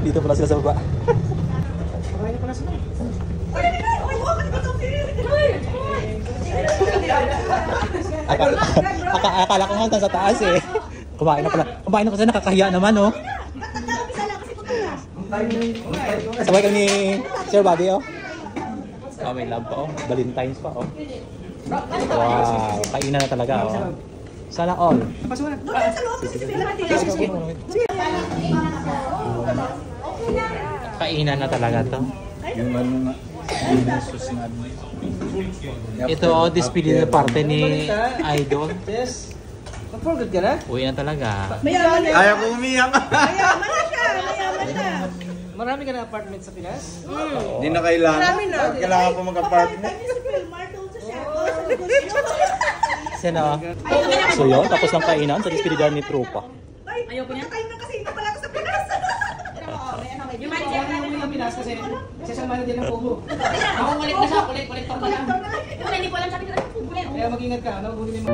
Dito pala sila sa baba. Kumain na pala sila. Akala ko nga sa taas eh. Kumain na pala. Kumain na kasi nakakahiya naman oh. Sabay kami ni Sir Bobby oh. Oh, may love pa oh. Valentine's pa oh. Wow, kainan na talaga oh. Sana all. Pasunan. Kainan na talaga to. Yung ano na, yung nasus na ano. Ito oh, display na parte ni Idol. Yes. Mag-forget ka na? Uwi na talaga. Kaya ko umiyak. Mayaman na siya, mayaman na. Marami ka na apartment sa Pinas? Hindi na kailangan. Marami na. Kailangan ko mag-apartment. Sino? So yun, tapos ng kainan sa display ni Tropa. Ayaw ko niya. Kayo na kasi hindi pala ako sa Pinas. Yung manager na yung Pinas kasi siya manager ng Pogo. Ako ulit na siya, ulit-ulit pa pala. Hindi ko alam sa akin. Kaya mag-ingat ka, ano? Bunin mo.